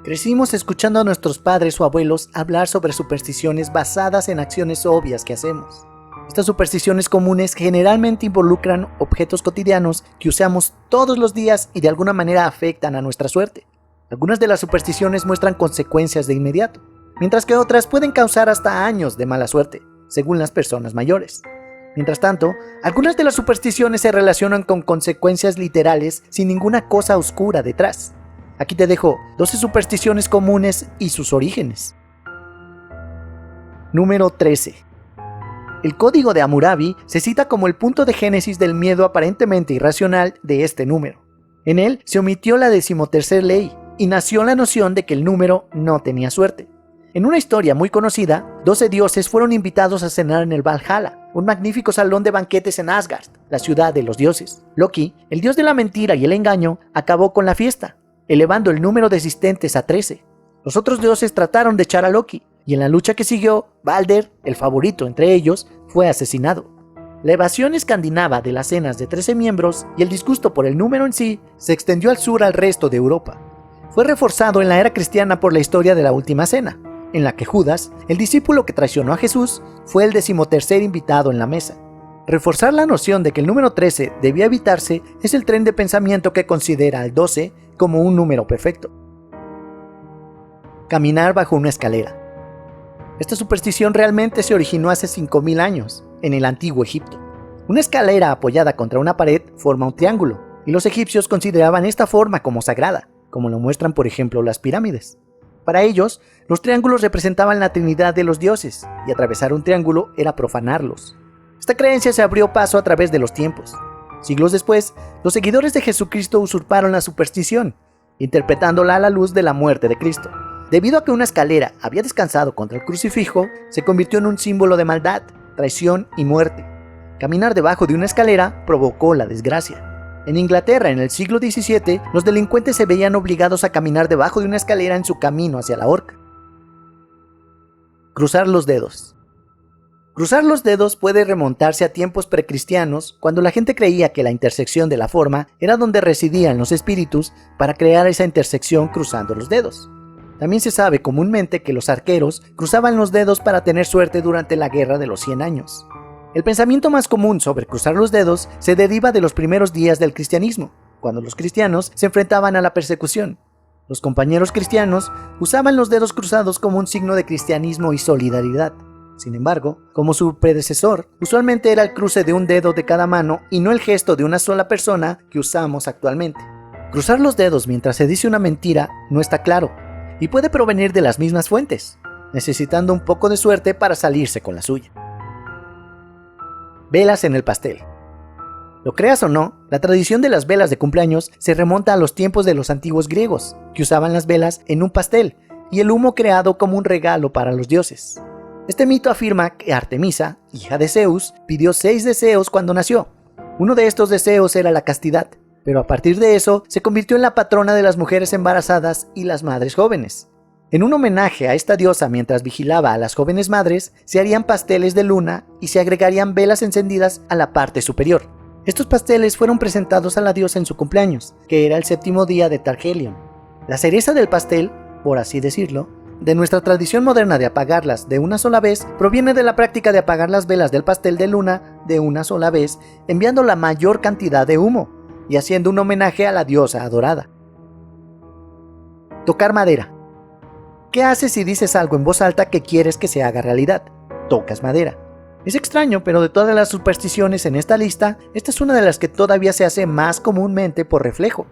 Crecimos escuchando a nuestros padres o abuelos hablar sobre supersticiones basadas en acciones obvias que hacemos. Estas supersticiones comunes generalmente involucran objetos cotidianos que usamos todos los días y de alguna manera afectan a nuestra suerte. Algunas de las supersticiones muestran consecuencias de inmediato, mientras que otras pueden causar hasta años de mala suerte, según las personas mayores. Mientras tanto, algunas de las supersticiones se relacionan con consecuencias literales sin ninguna cosa oscura detrás. Aquí te dejo 12 supersticiones comunes y sus orígenes. Número 13. El Código de Hammurabi se cita como el punto de génesis del miedo aparentemente irracional de este número. En él se omitió la 13ª ley y nació la noción de que el número no tenía suerte. En una historia muy conocida, 12 dioses fueron invitados a cenar en el Valhalla, un magnífico salón de banquetes en Asgard, la ciudad de los dioses. Loki, el dios de la mentira y el engaño, acabó con la fiesta, elevando el número de asistentes a 13. Los otros dioses trataron de echar a Loki, y en la lucha que siguió, Balder, el favorito entre ellos, fue asesinado. La evasión escandinava de las cenas de 13 miembros y el disgusto por el número en sí se extendió al sur al resto de Europa. Fue reforzado en la era cristiana por la historia de la Última Cena, en la que Judas, el discípulo que traicionó a Jesús, fue el 13º invitado en la mesa. Reforzar la noción de que el número 13 debía evitarse es el tren de pensamiento que considera al 12 como un número perfecto. Caminar bajo una escalera. Esta superstición realmente se originó hace 5000 años, en el antiguo Egipto. Una escalera apoyada contra una pared forma un triángulo, y los egipcios consideraban esta forma como sagrada, como lo muestran por ejemplo las pirámides. Para ellos, los triángulos representaban la trinidad de los dioses, y atravesar un triángulo era profanarlos. Esta creencia se abrió paso a través de los tiempos. Siglos después, los seguidores de Jesucristo usurparon la superstición, interpretándola a la luz de la muerte de Cristo. Debido a que una escalera había descansado contra el crucifijo, se convirtió en un símbolo de maldad, traición y muerte. Caminar debajo de una escalera provocó la desgracia. En Inglaterra, en el siglo XVII, los delincuentes se veían obligados a caminar debajo de una escalera en su camino hacia la horca. Cruzar los dedos. Cruzar los dedos puede remontarse a tiempos precristianos, cuando la gente creía que la intersección de la forma era donde residían los espíritus para crear esa intersección cruzando los dedos. También se sabe comúnmente que los arqueros cruzaban los dedos para tener suerte durante la Guerra de los 100 años. El pensamiento más común sobre cruzar los dedos se deriva de los primeros días del cristianismo, cuando los cristianos se enfrentaban a la persecución. Los compañeros cristianos usaban los dedos cruzados como un signo de cristianismo y solidaridad. Sin embargo, como su predecesor, usualmente era el cruce de un dedo de cada mano y no el gesto de una sola persona que usamos actualmente. Cruzar los dedos mientras se dice una mentira no está claro, y puede provenir de las mismas fuentes, necesitando un poco de suerte para salirse con la suya. Velas en el pastel. Lo creas o no, la tradición de las velas de cumpleaños se remonta a los tiempos de los antiguos griegos, que usaban las velas en un pastel y el humo creado como un regalo para los dioses. Este mito afirma que Artemisa, hija de Zeus, pidió 6 deseos cuando nació. Uno de estos deseos era la castidad, pero a partir de eso se convirtió en la patrona de las mujeres embarazadas y las madres jóvenes. En un homenaje a esta diosa mientras vigilaba a las jóvenes madres, se harían pasteles de luna y se agregarían velas encendidas a la parte superior. Estos pasteles fueron presentados a la diosa en su cumpleaños, que era el 7º día de Targelion. La cereza del pastel, por así decirlo, de nuestra tradición moderna de apagarlas de una sola vez, proviene de la práctica de apagar las velas del pastel de luna de una sola vez, enviando la mayor cantidad de humo y haciendo un homenaje a la diosa adorada. Tocar madera. ¿Qué haces si dices algo en voz alta que quieres que se haga realidad? Tocas madera. Es extraño, pero de todas las supersticiones en esta lista, esta es una de las que todavía se hace más comúnmente por reflejo.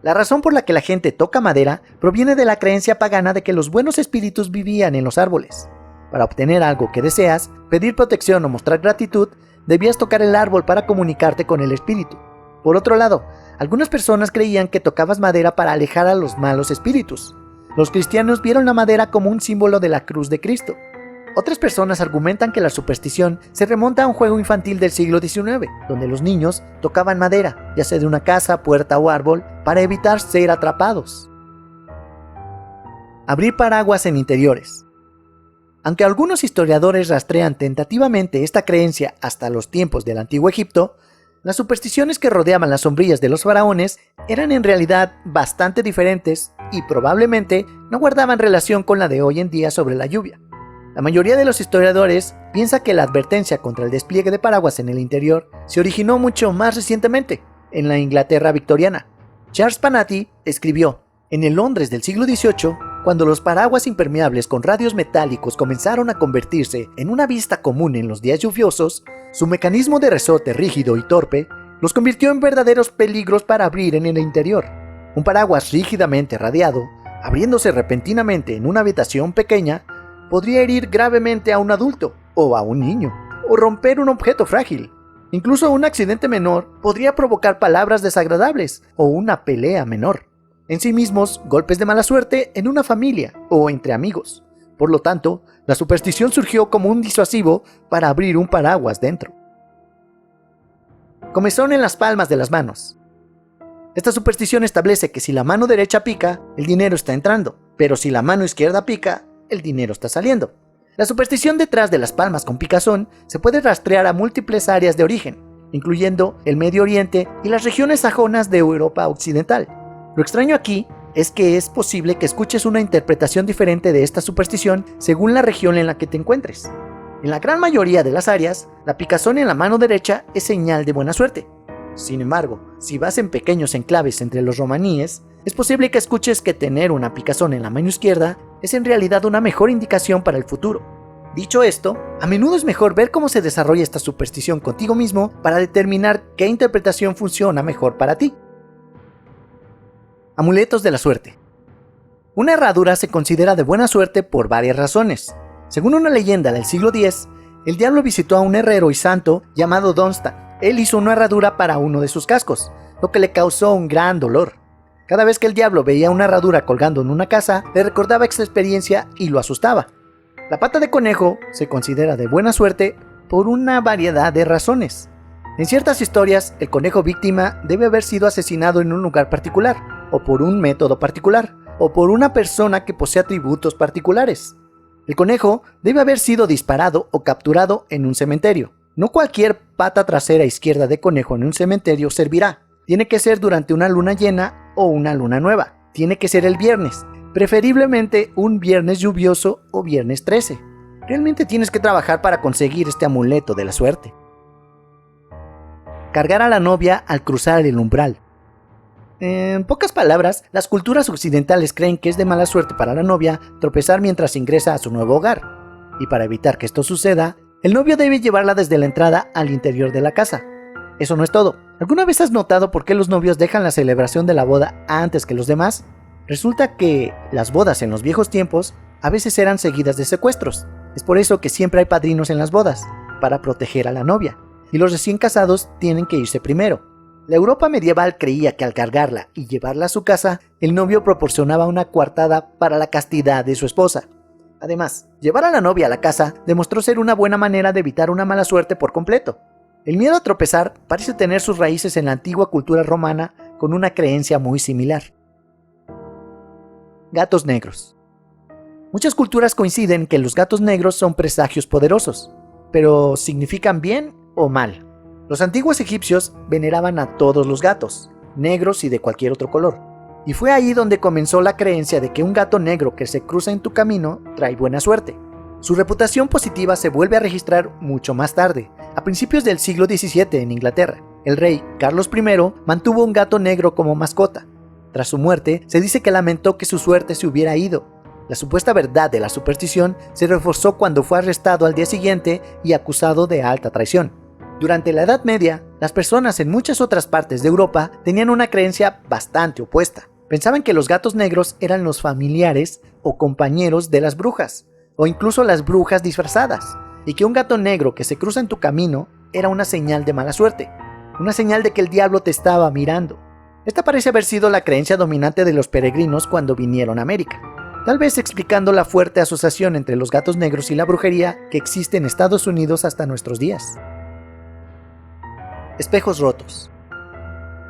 La razón por la que la gente toca madera proviene de la creencia pagana de que los buenos espíritus vivían en los árboles. Para obtener algo que deseas, pedir protección o mostrar gratitud, debías tocar el árbol para comunicarte con el espíritu. Por otro lado, algunas personas creían que tocabas madera para alejar a los malos espíritus. Los cristianos vieron la madera como un símbolo de la cruz de Cristo. Otras personas argumentan que la superstición se remonta a un juego infantil del siglo XIX, donde los niños tocaban madera, ya sea de una casa, puerta o árbol, para evitar ser atrapados. Abrir paraguas en interiores. Aunque algunos historiadores rastrean tentativamente esta creencia hasta los tiempos del Antiguo Egipto, las supersticiones que rodeaban las sombrillas de los faraones eran en realidad bastante diferentes y probablemente no guardaban relación con la de hoy en día sobre la lluvia. La mayoría de los historiadores piensa que la advertencia contra el despliegue de paraguas en el interior se originó mucho más recientemente, en la Inglaterra victoriana. Charles Panatti escribió: en el Londres del siglo XVIII, cuando los paraguas impermeables con radios metálicos comenzaron a convertirse en una vista común en los días lluviosos, su mecanismo de resorte rígido y torpe los convirtió en verdaderos peligros para abrir en el interior. Un paraguas rígidamente radiado, abriéndose repentinamente en una habitación pequeña, podría herir gravemente a un adulto o a un niño, o romper un objeto frágil. Incluso un accidente menor podría provocar palabras desagradables o una pelea menor. En sí mismos, golpes de mala suerte en una familia o entre amigos. Por lo tanto, la superstición surgió como un disuasivo para abrir un paraguas dentro. Comezón en las palmas de las manos. Esta superstición establece que si la mano derecha pica, el dinero está entrando, pero si la mano izquierda pica, el dinero está saliendo. La superstición detrás de las palmas con picazón se puede rastrear a múltiples áreas de origen, incluyendo el Medio Oriente y las regiones sajonas de Europa Occidental. Lo extraño aquí es que es posible que escuches una interpretación diferente de esta superstición según la región en la que te encuentres. En la gran mayoría de las áreas, la picazón en la mano derecha es señal de buena suerte. Sin embargo, si vas en pequeños enclaves entre los romaníes, es posible que escuches que tener una picazón en la mano izquierda es en realidad una mejor indicación para el futuro. Dicho esto, a menudo es mejor ver cómo se desarrolla esta superstición contigo mismo para determinar qué interpretación funciona mejor para ti. Amuletos de la suerte. Una herradura se considera de buena suerte por varias razones. Según una leyenda del siglo X, el diablo visitó a un herrero y santo llamado Dunstan. Él hizo una herradura para uno de sus cascos, lo que le causó un gran dolor. Cada vez que el diablo veía una herradura colgando en una casa, le recordaba esta experiencia y lo asustaba. La pata de conejo se considera de buena suerte por una variedad de razones. En ciertas historias, el conejo víctima debe haber sido asesinado en un lugar particular, o por un método particular, o por una persona que posee atributos particulares. El conejo debe haber sido disparado o capturado en un cementerio. No cualquier pata trasera izquierda de conejo en un cementerio servirá. Tiene que ser durante una luna llena o una luna nueva. Tiene que ser el viernes, preferiblemente un viernes lluvioso o viernes 13. Realmente tienes que trabajar para conseguir este amuleto de la suerte. Cargar a la novia al cruzar el umbral. En pocas palabras, las culturas occidentales creen que es de mala suerte para la novia tropezar mientras ingresa a su nuevo hogar. Y para evitar que esto suceda, el novio debe llevarla desde la entrada al interior de la casa. Eso no es todo. ¿Alguna vez has notado por qué los novios dejan la celebración de la boda antes que los demás? Resulta que las bodas en los viejos tiempos a veces eran seguidas de secuestros. Es por eso que siempre hay padrinos en las bodas, para proteger a la novia. Y los recién casados tienen que irse primero. La Europa medieval creía que al cargarla y llevarla a su casa, el novio proporcionaba una coartada para la castidad de su esposa. Además, llevar a la novia a la casa demostró ser una buena manera de evitar una mala suerte por completo. El miedo a tropezar parece tener sus raíces en la antigua cultura romana con una creencia muy similar. Gatos negros. Muchas culturas coinciden que los gatos negros son presagios poderosos, pero ¿significan bien o mal? Los antiguos egipcios veneraban a todos los gatos, negros y de cualquier otro color. Y fue ahí donde comenzó la creencia de que un gato negro que se cruza en tu camino trae buena suerte. Su reputación positiva se vuelve a registrar mucho más tarde, a principios del siglo XVII en Inglaterra. El rey Carlos I mantuvo un gato negro como mascota. Tras su muerte, se dice que lamentó que su suerte se hubiera ido. La supuesta verdad de la superstición se reforzó cuando fue arrestado al día siguiente y acusado de alta traición. Durante la Edad Media, las personas en muchas otras partes de Europa tenían una creencia bastante opuesta. Pensaban que los gatos negros eran los familiares o compañeros de las brujas, o incluso las brujas disfrazadas, y que un gato negro que se cruza en tu camino era una señal de mala suerte, una señal de que el diablo te estaba mirando. Esta parece haber sido la creencia dominante de los peregrinos cuando vinieron a América, tal vez explicando la fuerte asociación entre los gatos negros y la brujería que existe en Estados Unidos hasta nuestros días. Espejos rotos.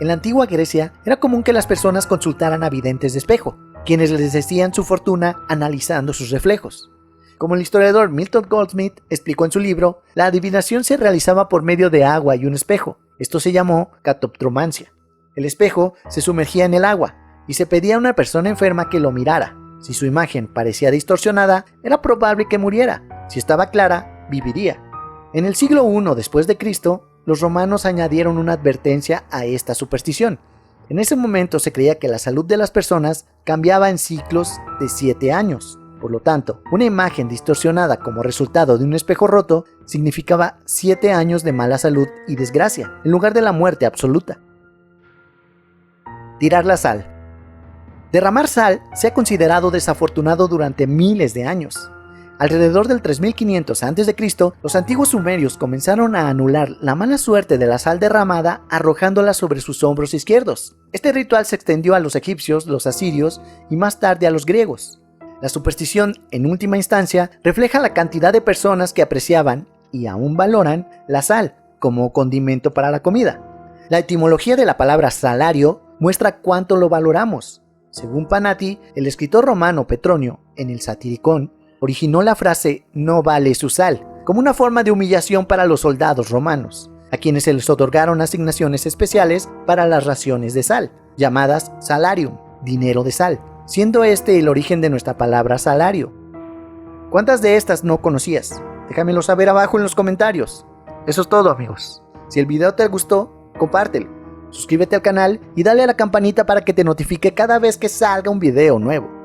En la antigua Grecia era común que las personas consultaran a videntes de espejo, quienes les decían su fortuna analizando sus reflejos. Como el historiador Milton Goldsmith explicó en su libro, la adivinación se realizaba por medio de agua y un espejo. Esto se llamó catoptromancia. El espejo se sumergía en el agua, y se pedía a una persona enferma que lo mirara. Si su imagen parecía distorsionada, era probable que muriera. Si estaba clara, viviría. En el siglo I después de Cristo, los romanos añadieron una advertencia a esta superstición. En ese momento se creía que la salud de las personas cambiaba en ciclos de 7 años. Por lo tanto, una imagen distorsionada como resultado de un espejo roto significaba 7 años de mala salud y desgracia, en lugar de la muerte absoluta. Tirar la sal. Derramar sal se ha considerado desafortunado durante miles de años. Alrededor del 3500 a.C., los antiguos sumerios comenzaron a anular la mala suerte de la sal derramada arrojándola sobre sus hombros izquierdos. Este ritual se extendió a los egipcios, los asirios y más tarde a los griegos. La superstición, en última instancia, refleja la cantidad de personas que apreciaban y aún valoran la sal como condimento para la comida. La etimología de la palabra salario muestra cuánto lo valoramos. Según Panati, el escritor romano Petronio, en el Satiricón, originó la frase "no vale su sal" como una forma de humillación para los soldados romanos, a quienes se les otorgaron asignaciones especiales para las raciones de sal, llamadas salarium, dinero de sal, siendo este el origen de nuestra palabra salario. ¿Cuántas de estas no conocías? Déjamelo saber abajo en los comentarios. Eso es todo, amigos. Si el video te gustó, compártelo, suscríbete al canal y dale a la campanita para que te notifique cada vez que salga un video nuevo.